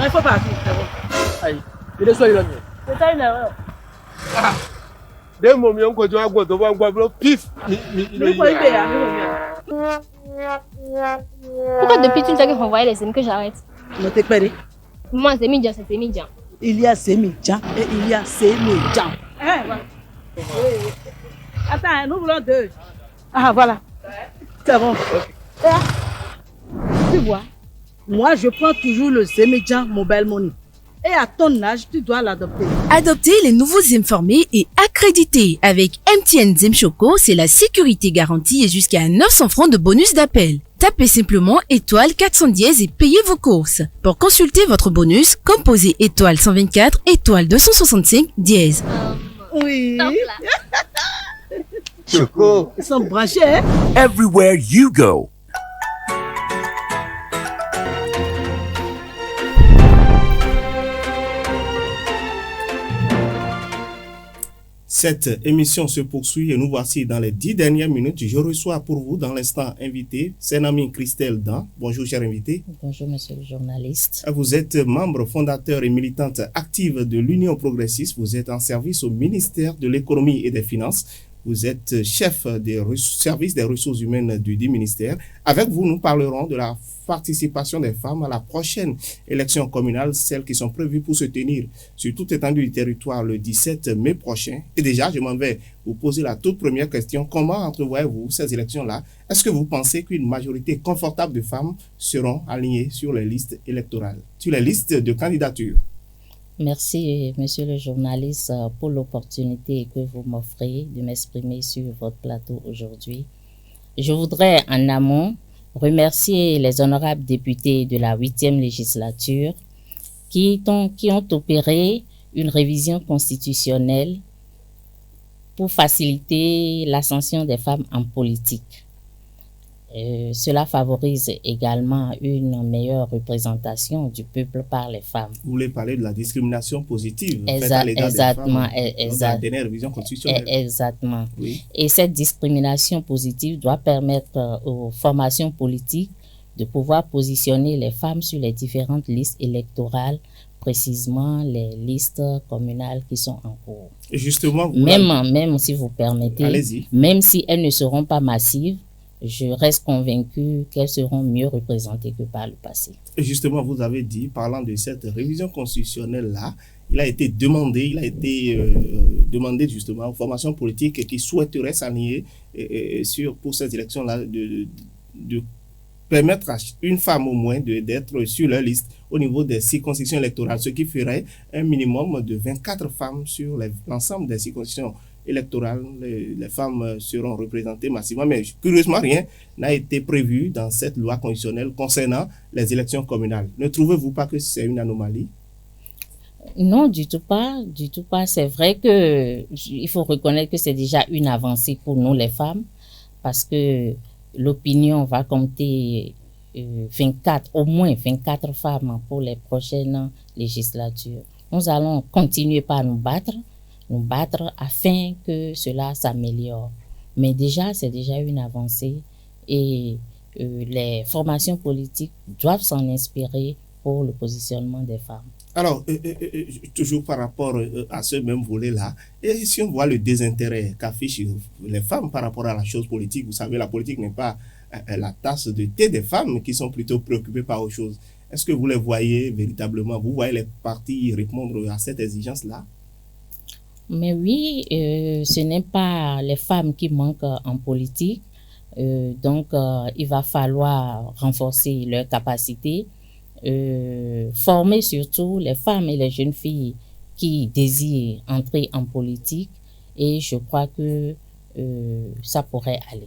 il faut partir. C'est bon. Aïe, il est soit il C'est ça une erreur. Dès mon mieux, quand tu as quoi, tu vas voir, pif. Il faut y payer. Pourquoi depuis tout le temps que vous voyez les amis que j'arrête? Ne t'éclairez. Moi, c'est Midjan, c'est Midjan. Il y a Sémidjan et il y a Sémidjan. Voilà. Attends, nous voulons deux. Ah, voilà. C'est bon. Tu vois, moi, je prends toujours le Sémidjan Mobile Money. Et à ton âge, tu dois l'adopter. Adoptez les nouveaux SIM formés et accrédités. Avec MTN SIM Choco, c'est la sécurité garantie et jusqu'à 900 francs de bonus d'appel. Tapez simplement étoile 410 et payez vos courses. Pour consulter votre bonus, composez étoile 124, étoile 265, dièse. Oui. Choco. Ils sont branchés, hein? Everywhere you go. Cette émission se poursuit et nous voici dans les 10 dernières minutes. Je reçois pour vous dans l'instant invité Senami Christelle Dan. Bonjour cher invité. Bonjour monsieur le journaliste. Vous êtes membre fondateur et militante active de l'Union progressiste. Vous êtes en service au ministère de l'économie et des finances. Vous êtes chef des services des ressources humaines du dit ministère. Avec vous, nous parlerons de la participation des femmes à la prochaine élection communale, celles qui sont prévues pour se tenir sur toute étendue du territoire le 17 mai prochain. Et déjà, je m'en vais vous poser la toute première question. Comment entrevoyez-vous ces élections-là? Est-ce que vous pensez qu'une majorité confortable de femmes seront alignées sur les listes électorales, sur les listes de candidatures? Merci, monsieur le journaliste, pour l'opportunité que vous m'offrez de m'exprimer sur votre plateau aujourd'hui. Je voudrais, en amont, remercier les honorables députés de la 8e législature qui ont opéré une révision constitutionnelle pour faciliter l'ascension des femmes en politique. Cela favorise également une meilleure représentation du peuple par les femmes. Vous voulez parler de la discrimination positive faite à l'égard des femmes dans la dernière révision constitutionnelle. Exactement. Oui. Et cette discrimination positive doit permettre aux formations politiques de pouvoir positionner les femmes sur les différentes listes électorales, précisément les listes communales qui sont en cours. Et justement, même si vous permettez, allez-y. Même si elles ne seront pas massives, je reste convaincu qu'elles seront mieux représentées que par le passé. Et justement, vous avez dit, parlant de cette révision constitutionnelle-là, il a été demandé justement aux formations politiques qui souhaiteraient s'aligner pour cette élection-là de permettre à une femme au moins d'être sur leur liste au niveau des circonscriptions électorales, ce qui ferait un minimum de 24 femmes sur l'ensemble des circonscriptions électorales. Les femmes seront représentées massivement, mais curieusement, rien n'a été prévu dans cette loi constitutionnelle concernant les élections communales. Ne trouvez-vous pas que c'est une anomalie? Non, du tout pas. C'est vrai que il faut reconnaître que c'est déjà une avancée pour nous les femmes, parce que l'opinion va compter au moins 24 femmes pour les prochaines législatures. Nous allons continuer par nous battre afin que cela s'améliore. Mais déjà, c'est déjà une avancée et les formations politiques doivent s'en inspirer pour le positionnement des femmes. Alors, toujours par rapport à ce même volet-là, et si on voit le désintérêt qu'affichent les femmes par rapport à la chose politique, vous savez, la politique n'est pas la tasse de thé des femmes qui sont plutôt préoccupées par autre chose. Est-ce que vous les voyez véritablement, vous voyez les partis répondre à cette exigence-là? Mais oui, ce n'est pas les femmes qui manquent en politique, donc il va falloir renforcer leurs capacités, former surtout les femmes et les jeunes filles qui désirent entrer en politique, et je crois que ça pourrait aller.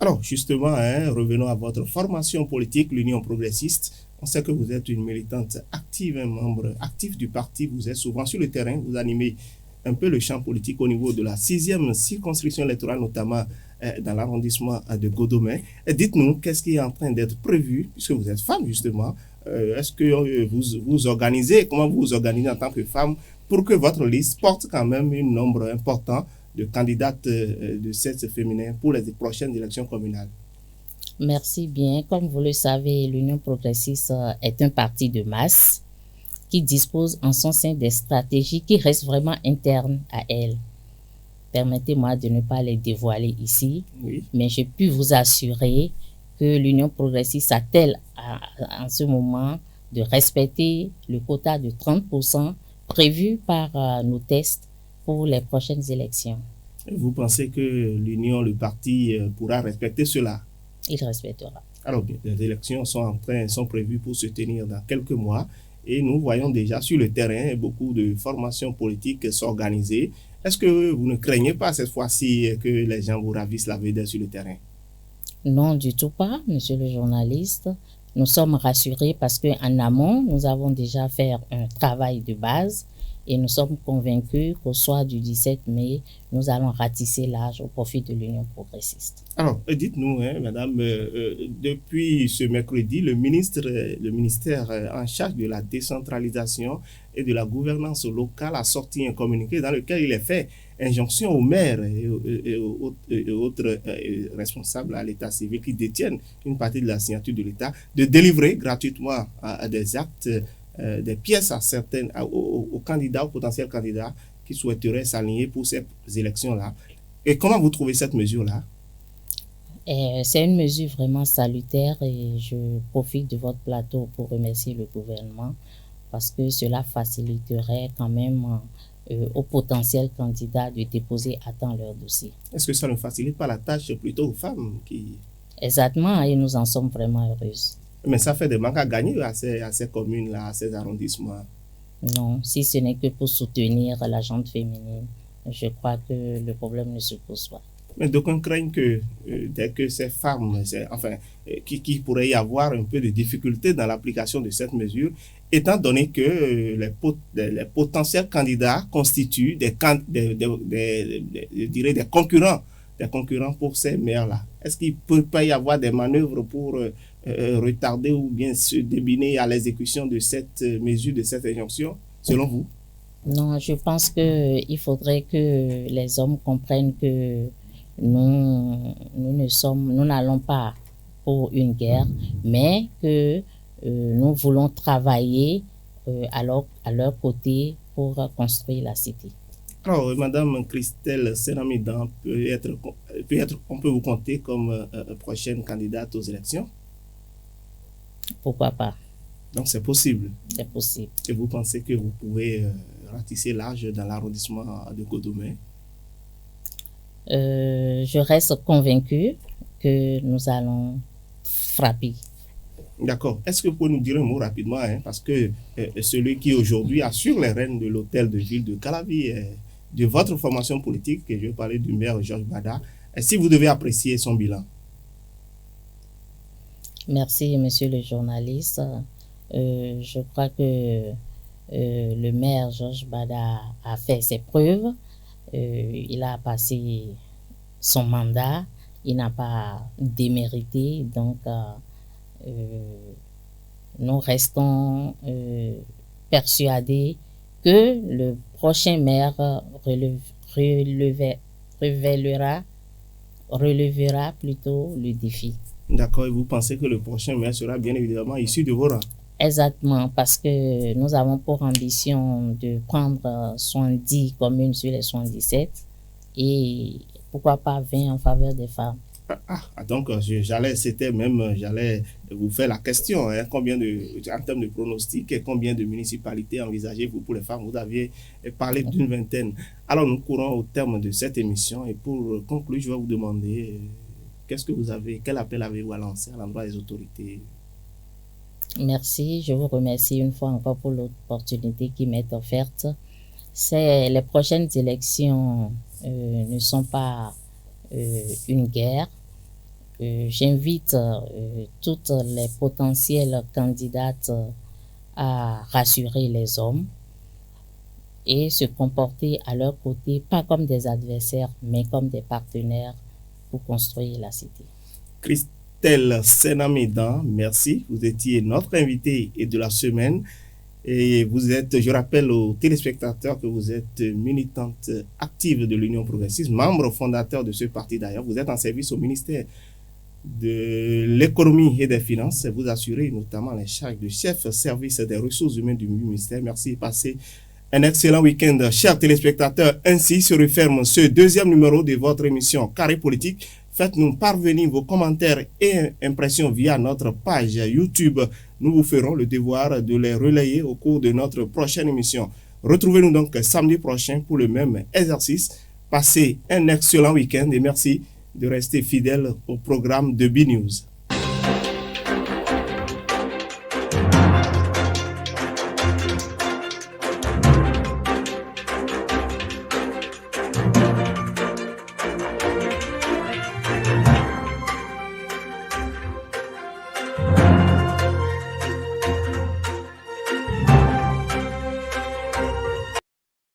Alors justement, revenons à votre formation politique, l'Union progressiste. On sait que vous êtes une militante active, un membre actif du parti, vous êtes souvent sur le terrain, vous animez un peu le champ politique au niveau de la 6e circonscription électorale, notamment dans l'arrondissement de Godomé. Dites-nous, qu'est-ce qui est en train d'être prévu, puisque vous êtes femme justement, est-ce que vous organisez, comment vous vous organisez en tant que femme pour que votre liste porte quand même un nombre important de candidates de sexe féminin pour les prochaines élections communales? Merci bien. Comme vous le savez, l'Union progressiste est un parti de masse qui dispose en son sein des stratégies qui restent vraiment internes à elle. Permettez-moi de ne pas les dévoiler ici, Oui. mais je puis vous assurer que l'Union progressiste s'attelle en ce moment de respecter le quota de 30% prévu par nos tests pour les prochaines élections. Vous pensez que l'Union, le parti, pourra respecter cela? Il respectera. Alors, bien, les élections sont prévues pour se tenir dans quelques mois et nous voyons déjà sur le terrain beaucoup de formations politiques s'organiser. Est-ce que vous ne craignez pas cette fois-ci que les gens vous ravissent la vedette sur le terrain? Non, du tout pas, monsieur le journaliste. Nous sommes rassurés parce qu'en amont, nous avons déjà fait un travail de base et nous sommes convaincus qu'au soir du 17 mai, nous allons ratisser l'âge au profit de l'Union progressiste. Alors, dites-nous, madame, depuis ce mercredi, le ministère en charge de la décentralisation et de la gouvernance locale a sorti un communiqué dans lequel il est fait injonction aux maires et autres responsables à l'état civil qui détiennent une partie de la signature de l'État de délivrer gratuitement à des actes, des pièces aux candidats, aux potentiels candidats qui souhaiteraient s'aligner pour ces élections-là. Et comment vous trouvez cette mesure-là? C'est une mesure vraiment salutaire et je profite de votre plateau pour remercier le gouvernement parce que cela faciliterait quand même aux potentiels candidats de déposer à temps leur dossier. Est-ce que ça ne facilite pas la tâche plutôt aux femmes qui... Exactement, et nous en sommes vraiment heureuses. Mais ça fait des manques à gagner à ces communes-là, à ces arrondissements. Non, si ce n'est que pour soutenir la gente féminine, je crois que le problème ne se pose pas. Mais d'aucuns craignent que dès que ces femmes, qu'il pourrait y avoir un peu de difficulté dans l'application de cette mesure, étant donné que les potentiels candidats constituent des concurrents pour ces maires-là. Est-ce qu'il ne peut pas y avoir des manœuvres pour retarder ou bien se débiner à l'exécution de cette mesure, de cette injonction, selon vous? Non, je pense qu'il faudrait que les hommes comprennent que nous n'allons pas pour une guerre, mais que nous voulons travailler à leur côté pour construire la cité. Alors, Madame Christelle Senamidan, on peut vous compter comme prochaine candidate aux élections? Pourquoi pas? Donc, c'est possible. C'est possible. Et vous pensez que vous pouvez ratisser l'âge dans l'arrondissement de Godomé? Je reste convaincu que nous allons frapper. D'accord. Est-ce que vous pouvez nous dire un mot rapidement, parce que celui qui aujourd'hui assure les rênes de l'hôtel de ville de Calavi, de votre formation politique, que je vais parler du maire Georges Bada, si vous devez apprécier son bilan? Merci, monsieur le journaliste. Je crois que le maire Georges Bada a fait ses preuves. Il a passé son mandat. Il n'a pas démérité. Donc, nous restons persuadés que le prochain maire relèvera plutôt le défi. D'accord, et vous pensez que le prochain maire sera bien évidemment issu de vos rangs? Exactement, parce que nous avons pour ambition de prendre 70 communes sur les 77 et pourquoi pas 20 en faveur des femmes. Donc j'allais vous faire la question, en termes de pronostics, et combien de municipalités envisagez-vous pour les femmes? Vous aviez parlé d'une vingtaine. Alors nous courons au terme de cette émission et pour conclure, je vais vous demander quel appel avez-vous à lancer à l'endroit des autorités? Merci, je vous remercie une fois encore pour l'opportunité qui m'est offerte. Les prochaines élections ne sont pas une guerre. J'invite toutes les potentielles candidates à rassurer les hommes et se comporter à leur côté, pas comme des adversaires, mais comme des partenaires pour construire la cité. Christelle Senamidan, merci. Vous étiez notre invité de la semaine. Et je rappelle aux téléspectateurs que vous êtes militante active de l'Union progressiste, membre fondateur de ce parti d'ailleurs. Vous êtes en service au ministère de l'économie et des finances. Vous assurez notamment les charges de chef service des ressources humaines du ministère. Merci et passez un excellent week-end, chers téléspectateurs. Ainsi se referme ce deuxième numéro de votre émission Carré Politique. Faites-nous parvenir vos commentaires et impressions via notre page YouTube. Nous vous ferons le devoir de les relayer au cours de notre prochaine émission. Retrouvez-nous donc samedi prochain pour le même exercice. Passez un excellent week-end et merci de rester fidèle au programme de B-News.